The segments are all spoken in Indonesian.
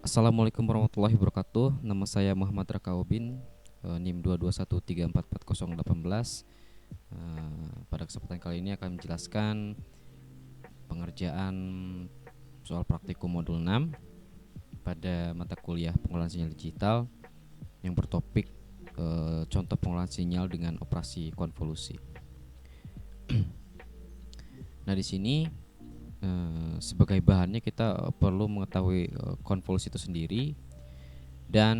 Assalamualaikum warahmatullahi wabarakatuh. Nama saya Muhammad Raka Obin, NIM 221344018. Pada kesempatan kali ini akan menjelaskan pengerjaan soal praktikum modul 6 pada mata kuliah pengolahan sinyal digital yang bertopik contoh pengolahan sinyal dengan operasi konvolusi. Nah, di sini sebagai bahannya kita perlu mengetahui konvolusi itu sendiri. Dan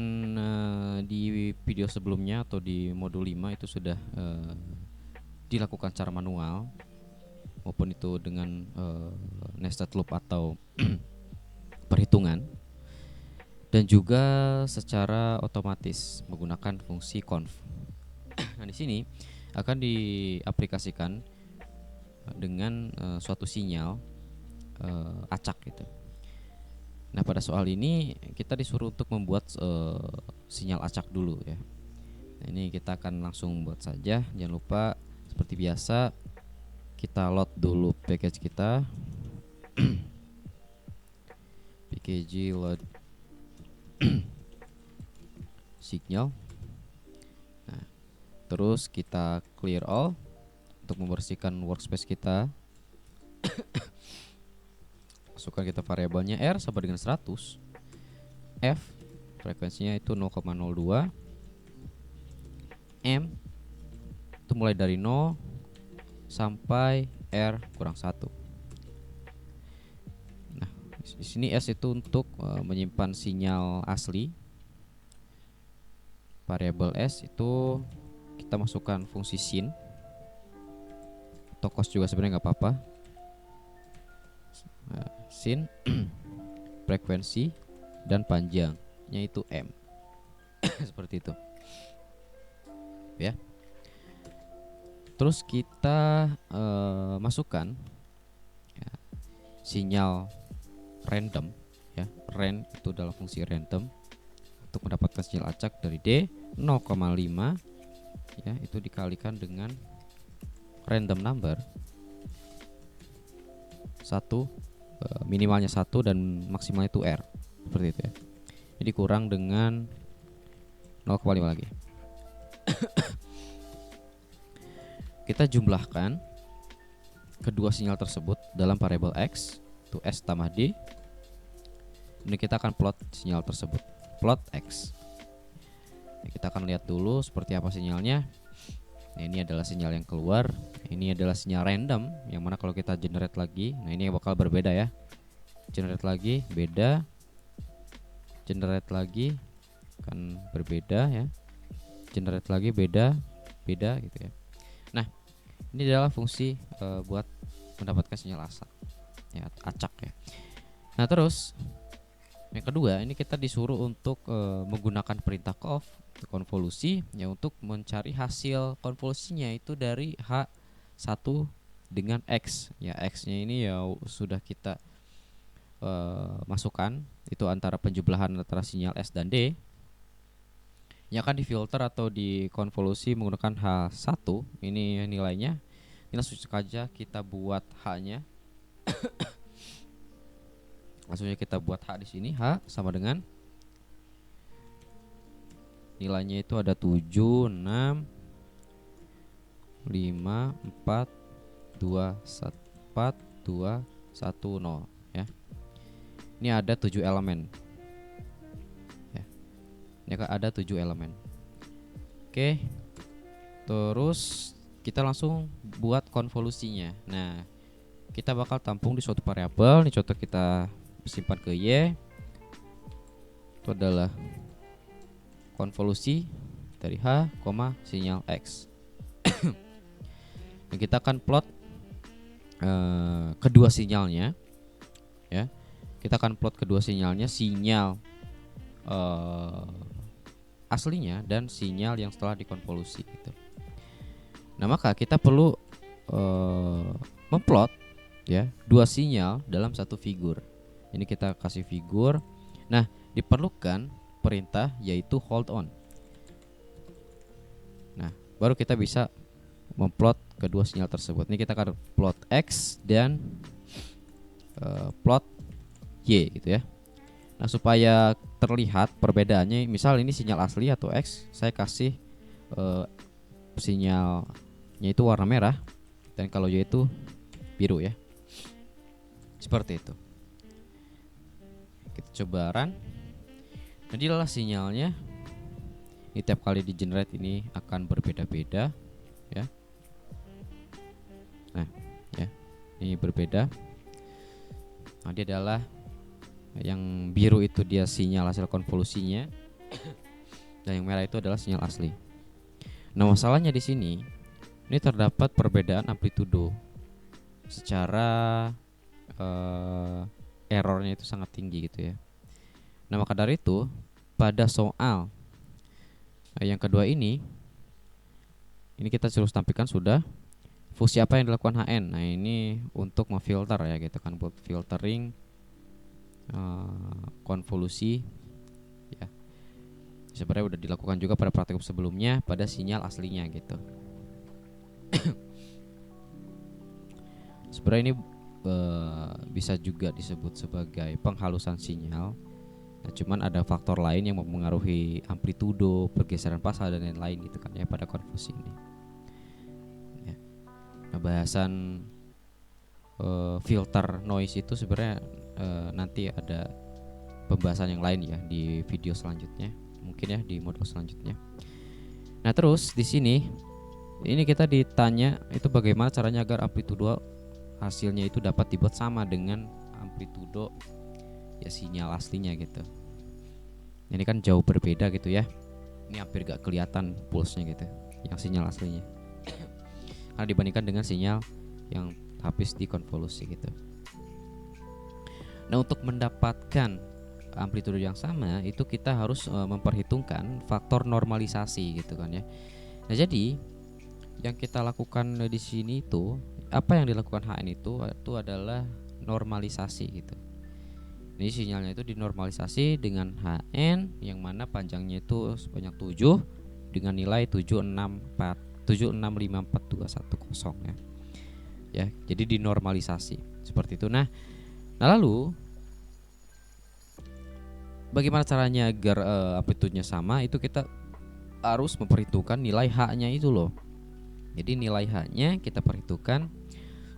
di video sebelumnya atau di modul 5 itu sudah dilakukan secara manual maupun itu dengan nested loop atau perhitungan, dan juga secara otomatis menggunakan fungsi conv. Nah, di sini akan diaplikasikan dengan suatu sinyal acak gitu. Nah, pada soal ini kita disuruh untuk membuat sinyal acak dulu ya. Nah, ini kita akan langsung buat saja. Jangan lupa seperti biasa kita load dulu package kita. pkg load signal. Nah, terus kita clear all untuk membersihkan workspace kita. Masukkan kita variabelnya R sama dengan 100, F frekuensinya itu 0,02, M itu mulai dari 0 sampai R kurang 1. Nah, di sini S itu untuk menyimpan sinyal asli. Variabel S itu kita masukkan fungsi sin atau cos juga sebenarnya nggak apa-apa. Sin frekuensi dan panjangnya itu M. Seperti itu ya. Terus kita masukkan ya, sinyal random ya. Ran itu dalam fungsi random untuk mendapatkan sinyal acak dari D 0,5 ya, itu dikalikan dengan random number 1, minimalnya 1 dan maksimalnya itu R, seperti itu ya. Jadi kurang dengan 0,5 lagi. Kita jumlahkan kedua sinyal tersebut dalam variabel X, itu S tambah D. Ini kita akan plot sinyal tersebut, plot X. Nah, kita akan lihat dulu seperti apa sinyalnya. Nah, ini adalah sinyal yang keluar. Ini adalah sinyal random, yang mana kalau kita generate lagi, nah ini bakal berbeda ya. Generate lagi beda, generate lagi kan berbeda ya, generate lagi beda gitu ya. Nah, ini adalah fungsi buat mendapatkan sinyal acak ya. Nah, terus yang kedua, ini kita disuruh untuk menggunakan perintah konvolusi ya, untuk mencari hasil konvolusinya itu dari H1 dengan X ya. X-nya ini ya sudah kita masukkan, itu antara penjumlahan antara sinyal S dan D yang akan difilter atau dikonvolusi menggunakan H1. Ini nilainya. Ini langsung saja kita buat H-nya. Langsung saja kita buat H di sini. H sama dengan nilainya itu ada 7, 6, 5, 4, 2, 4, 2, 1, 0 ya. Ini ada 7 elemen ya. Ini ada 7 elemen. Oke. Terus kita langsung buat konvolusinya. Nah, kita bakal tampung di suatu variabel. Ini contoh kita simpan ke Y. Itu adalah konvolusi dari H, sinyal X. Dan kita akan plot kedua sinyalnya ya. Kita akan plot kedua sinyalnya, sinyal aslinya dan sinyal yang setelah dikonvolusi gitu. Nah, maka kita perlu memplot ya dua sinyal dalam satu figur. Ini kita kasih figur. Nah, diperlukan perintah yaitu hold on. Nah, baru kita bisa memplot kedua sinyal tersebut. Ini kita akan plot X dan plot Y gitu ya. Nah, supaya terlihat perbedaannya, misal ini sinyal asli atau X, saya kasih sinyalnya itu warna merah, dan kalau Y itu biru ya. Seperti itu. Kita coba run. Jadilah sinyalnya. Ini tiap kali di generate ini akan berbeda-beda ya. Nah, ya. Ini berbeda. Nah, dia adalah yang biru itu dia sinyal hasil konvolusinya. Dan yang merah itu adalah sinyal asli. Nah, masalahnya di sini ini terdapat perbedaan amplitudo. Secara errornya itu sangat tinggi gitu ya. Nah, maka dari itu pada soal yang kedua ini kita harus tampilkan sudah fungsi apa yang dilakukan HN. Nah, ini untuk memfilter ya gitu kan, buat filtering konvolusi ya. Sebenarnya udah dilakukan juga pada praktikum sebelumnya pada sinyal aslinya gitu. Sebenarnya ini bisa juga disebut sebagai penghalusan sinyal. Nah, cuman ada faktor lain yang mempengaruhi amplitudo, pergeseran fasa dan lain-lain gitu kan ya pada konvolusi ini. Ya. Nah, bahasan filter noise itu sebenarnya nanti ada pembahasan yang lain ya di video selanjutnya, mungkin ya di modul selanjutnya. Nah, terus di sini ini kita ditanya itu bagaimana caranya agar amplitudo hasilnya itu dapat dibuat sama dengan amplitudo ya sinyal aslinya gitu. Ini kan jauh berbeda gitu ya. Ini hampir gak kelihatan pulsnya gitu yang sinyal aslinya. Karena dibandingkan dengan sinyal yang habis dikonvolusi gitu. Nah, untuk mendapatkan amplitudo yang sama itu kita harus memperhitungkan faktor normalisasi gitu kan ya. Nah, jadi yang kita lakukan di sini itu apa yang dilakukan HN itu adalah normalisasi gitu. Ini sinyalnya itu dinormalisasi dengan HN yang mana panjangnya itu sebanyak 7 dengan nilai 7654210 ya. Ya, jadi dinormalisasi seperti itu. Nah, lalu bagaimana caranya agar amplitudenya sama? Itu kita harus memperhitungkan nilai H-nya itu loh. Jadi nilai H-nya kita perhitungkan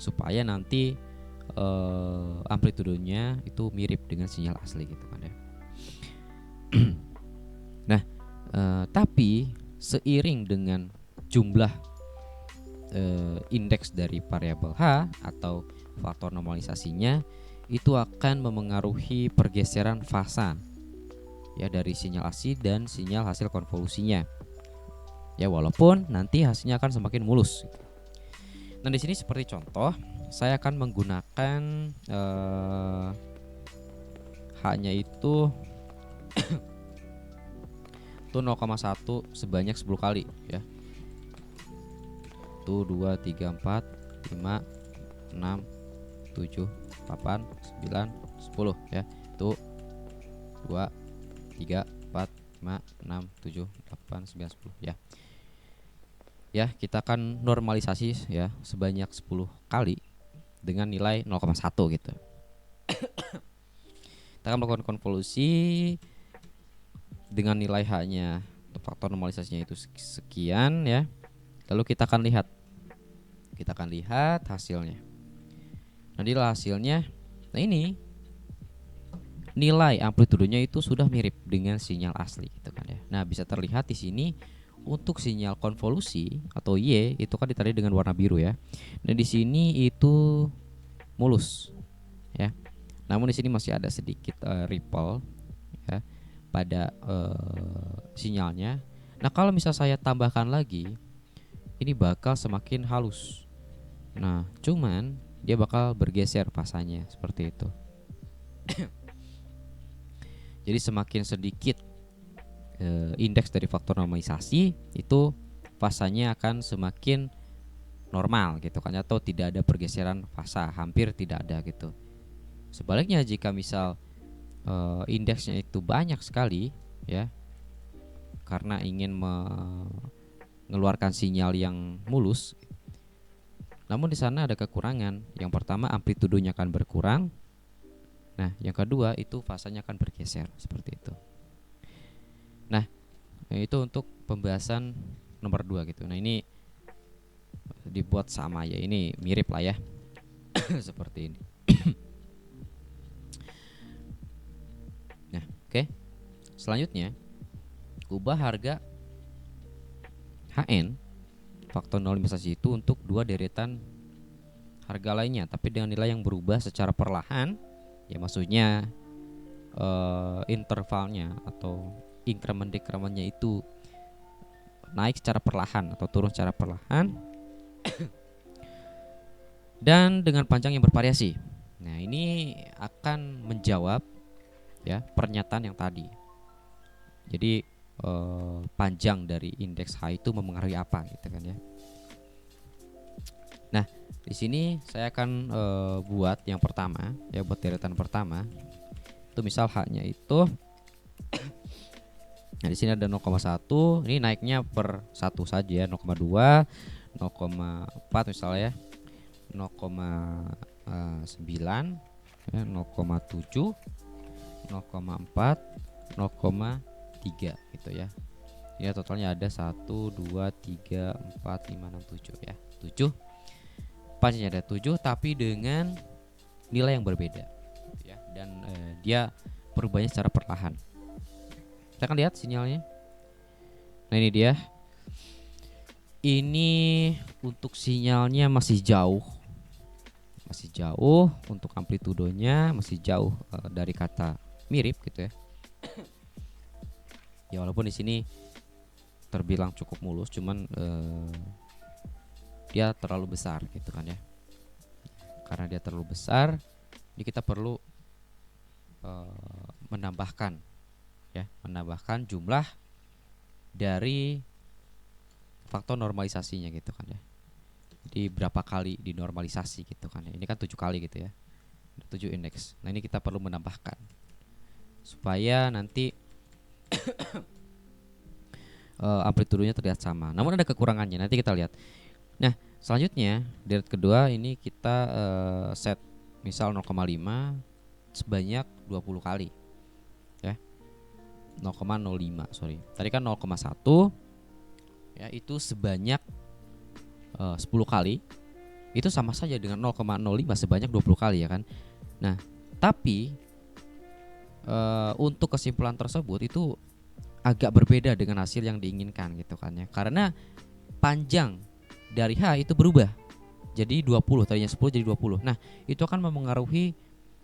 supaya nanti amplitudonya itu mirip dengan sinyal asli gitu kan ya. Nah, tapi seiring dengan jumlah indeks dari variabel H atau faktor normalisasinya itu akan memengaruhi pergeseran fasa ya dari sinyal asli dan sinyal hasil konvolusinya. Ya, walaupun nanti hasilnya akan semakin mulus. Nah, di sini seperti contoh saya akan menggunakan H-nya itu 0,1 sebanyak 10 kali ya. 1 2 3 4 5 6 7 8 9 10 ya. Itu 2 3 4 5 6 7 8 9 10 ya. Ya, kita akan normalisasi ya sebanyak 10 kali dengan nilai 0,1 gitu. Kita akan melakukan konvolusi dengan nilai H-nya faktor normalisasinya itu sekian ya. Lalu kita akan lihat hasilnya. Nanti hasilnya, nah ini nilai amplitudenya itu sudah mirip dengan sinyal asli gitu kan ya. Nah, bisa terlihat di sini untuk sinyal konvolusi atau Y itu kan ditandai dengan warna biru ya. Nah, di sini itu mulus ya. Namun di sini masih ada sedikit ripple ya pada sinyalnya. Nah, kalau misal saya tambahkan lagi, ini bakal semakin halus. Nah, cuman dia bakal bergeser fasanya seperti itu. Jadi semakin sedikit indeks dari faktor normalisasi itu fasanya akan semakin normal gitu kan, atau tidak ada pergeseran fasa, hampir tidak ada gitu. Sebaliknya jika misal indeksnya itu banyak sekali ya, karena ingin mengeluarkan sinyal yang mulus, namun di sana ada kekurangan. Yang pertama, amplitudonya akan berkurang. Nah, yang kedua itu fasanya akan bergeser seperti itu. Nah, itu untuk pembahasan nomor 2 gitu. Nah, ini dibuat sama ya, ini mirip lah ya. Seperti ini. Nah, oke. Selanjutnya, ubah harga HN faktor normalisasi itu untuk dua deretan harga lainnya, tapi dengan nilai yang berubah secara perlahan. Ya maksudnya intervalnya atau increment decrementnya itu naik secara perlahan atau turun secara perlahan dan dengan panjang yang bervariasi. Nah, ini akan menjawab ya pernyataan yang tadi. Jadi panjang dari indeks H itu memengaruhi apa gitu kan ya. Nah, di sini saya akan buat yang pertama ya, buat deretan pertama. Itu misal H-nya itu nah di sini ada 0,1, ini naiknya per 1 saja, 0,2, 0,4 misalnya ya. 0,9 ya, 0,7, 0,4, 0,3 gitu ya. Ini totalnya ada 1, 2, 3, 4, 5, 6, 7 ya. 7. Pastinya ada 7 tapi dengan nilai yang berbeda ya. Dan dia perubahannya secara perlahan. Kita akan lihat sinyalnya. Nah, ini dia. Ini untuk sinyalnya masih jauh. Masih jauh untuk amplitudonya, masih jauh dari kata mirip gitu ya. Ya walaupun di sini terbilang cukup mulus, cuman dia terlalu besar gitu kan ya. Karena dia terlalu besar, jadi kita perlu menambahkan ya, menambahkan jumlah dari faktor normalisasinya gitu kan ya. Jadi berapa kali dinormalisasi gitu kan ya. Ini kan 7 kali gitu ya. 7 indeks. Nah, ini kita perlu menambahkan supaya nanti amplitudenya terlihat sama. Namun ada kekurangannya, nanti kita lihat. Nah, selanjutnya deret kedua ini kita set misal 0,5 sebanyak 20 kali. Ya. 0,05, sorry. Tadi kan 0,1 ya, itu sebanyak 10 kali. Itu sama saja dengan 0,05 sebanyak 20 kali ya kan. Nah, tapi untuk kesimpulan tersebut itu agak berbeda dengan hasil yang diinginkan gitu kan ya. Karena panjang dari H itu berubah jadi 20, tadinya 10 jadi 20. Nah, itu akan memengaruhi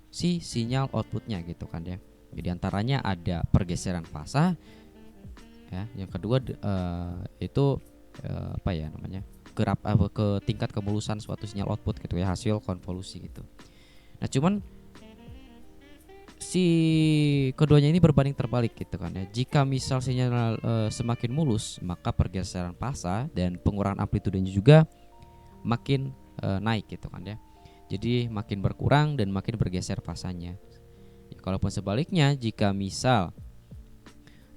si sinyal outputnya gitu kan ya. Jadi antaranya ada pergeseran fasa ya. Yang kedua itu apa ya namanya? Ke tingkat kemulusan suatu sinyal output gitu ya, hasil konvolusi gitu. Nah, cuman si keduanya ini berbanding terbalik gitu kan ya. Jika misal sinyal semakin mulus, maka pergeseran fasa dan pengurangan amplitudenya juga makin naik gitu kan ya. Jadi makin berkurang dan makin bergeser fasanya. Ya, kalaupun sebaliknya, jika misal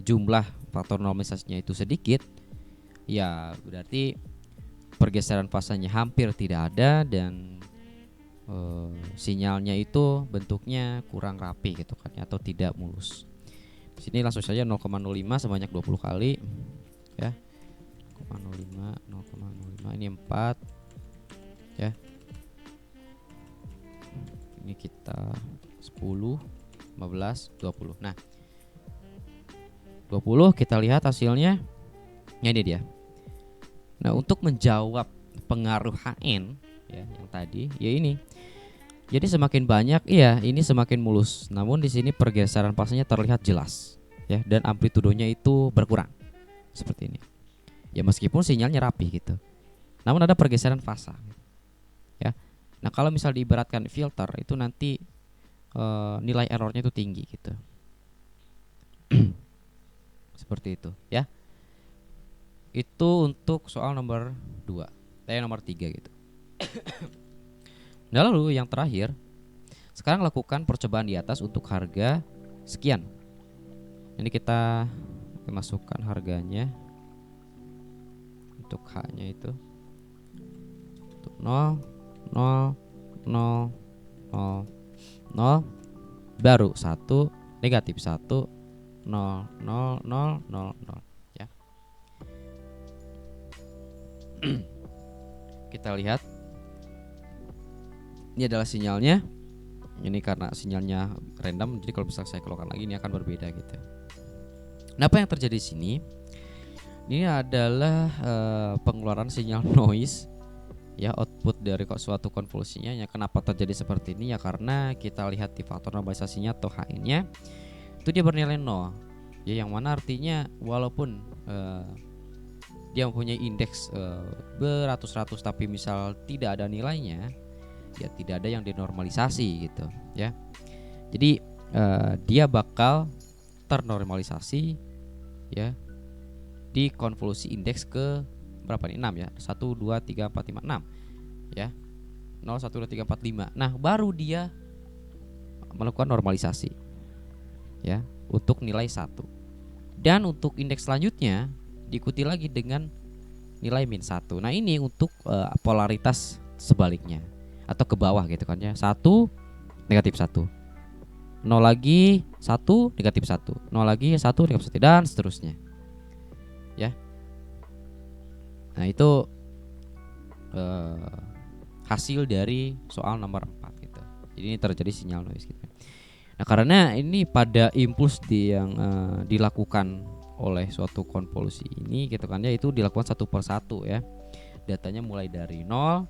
jumlah faktor normalisasinya itu sedikit, ya berarti pergeseran fasanya hampir tidak ada dan sinyalnya itu bentuknya kurang rapi gitu kan ya, atau tidak mulus. Di sini langsung saja 0,05 sebanyak 20 kali ya. 0,05 ini 4 ya. Ini kita 10, 15, 20. Nah, 20 kita lihat hasilnya. Ya, ini dia. Nah, untuk menjawab pengaruh HN ya yang tadi, ya ini. Jadi semakin banyak, iya, ini semakin mulus. Namun di sini pergeseran fasanya terlihat jelas ya, dan amplitudonya itu berkurang. Seperti ini. Ya meskipun sinyalnya rapi gitu. Namun ada pergeseran fasa. Ya. Nah, kalau misal diibaratkan filter itu nanti nilai errornya itu tinggi gitu. Seperti itu ya. Itu untuk soal nomor 2. Nomor 3 gitu. Nah, lalu yang terakhir, sekarang lakukan percobaan di atas untuk harga sekian. Ini kita masukkan harganya. Untuk H-nya itu untuk 0, 0, 0, 0, 0, baru 1 negatif 1 0 0 0 0 0 ya. Kita lihat ini adalah sinyalnya. Ini karena sinyalnya random, jadi kalau misalnya saya keluarkan lagi ini akan berbeda gitu. Nah, apa yang terjadi di sini? Ini adalah pengeluaran sinyal noise ya, output dari suatu konvolusinya. Ya, kenapa terjadi seperti ini ya, karena kita lihat di faktor normalisasinya atau HN-nya itu dia bernilai 0 ya, yang mana artinya walaupun dia mempunyai indeks beratus-ratus tapi misal tidak ada nilainya, ya tidak ada yang dinormalisasi gitu ya. Jadi dia bakal ternormalisasi ya di konvolusi indeks ke berapa nih, 6 ya, 1 2 3 4 5 6 ya, 0 1 2 3 4 5. Nah, baru dia melakukan normalisasi ya untuk nilai 1. Dan untuk indeks selanjutnya diikuti lagi dengan nilai -1. Nah, ini untuk polaritas sebaliknya atau ke bawah gitu kan ya. 1 negatif 1. 0 lagi 1 negatif 1. 0 lagi 1 negatif 1 dan seterusnya. Ya. Nah, itu hasil dari soal nomor 4 gitu. Jadi ini terjadi sinyal noise gitu. Nah, karena ini pada impuls yang dilakukan oleh suatu konvolusi ini gitu kan ya, itu dilakukan satu per satu ya. Datanya mulai dari 0,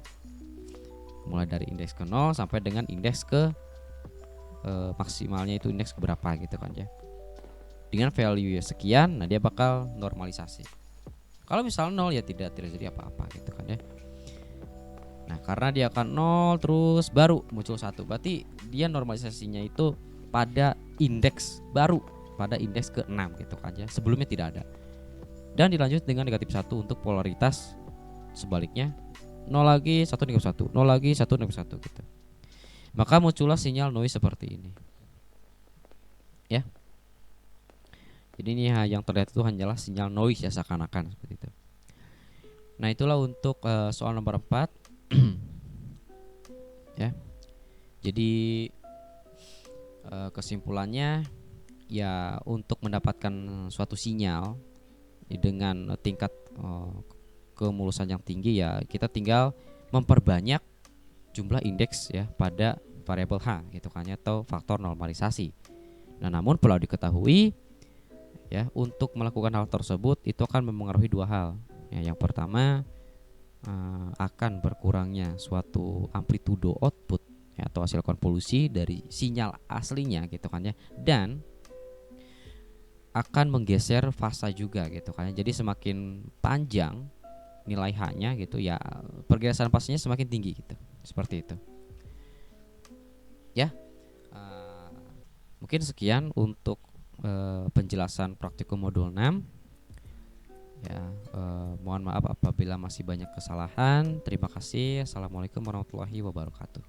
mulai dari indeks ke 0 sampai dengan indeks ke maksimalnya itu indeks ke berapa gitu kan ya. Dengan value ya sekian, nah dia bakal normalisasi. Kalau misal 0 ya tidak terjadi apa-apa gitu kan ya. Nah, karena dia akan 0 terus baru muncul 1. Berarti dia normalisasinya itu pada indeks baru, pada indeks ke-6 gitu kan ya. Sebelumnya tidak ada. Dan dilanjut dengan negatif 1 untuk polaritas sebaliknya. 0 lagi 1 negatif 1, 0 lagi 1 negatif 1 gitu. Maka muncullah sinyal noise seperti ini. Ya. Jadi ini yang terlihat itu hanyalah sinyal noise ya, seakan-akan seperti itu. Nah, itulah untuk soal nomor 4. Ya. Jadi kesimpulannya ya, untuk mendapatkan suatu sinyal dengan tingkat kemulusan yang tinggi ya, kita tinggal memperbanyak jumlah indeks ya pada variabel H gitu kan ya, atau faktor normalisasi. Nah, namun perlu diketahui ya, untuk melakukan hal tersebut itu akan mempengaruhi dua hal. Ya, yang pertama akan berkurangnya suatu amplitudo output ya, atau hasil konvolusi dari sinyal aslinya gitu kan ya, dan akan menggeser fasa juga gitu kan ya. Jadi semakin panjang nilai H-nya gitu ya, pergeseran fasanya semakin tinggi gitu. Seperti itu. Ya. Mungkin sekian untuk penjelasan praktikum modul 6. Ya, mohon maaf apabila masih banyak kesalahan. Terima kasih. Assalamualaikum warahmatullahi wabarakatuh.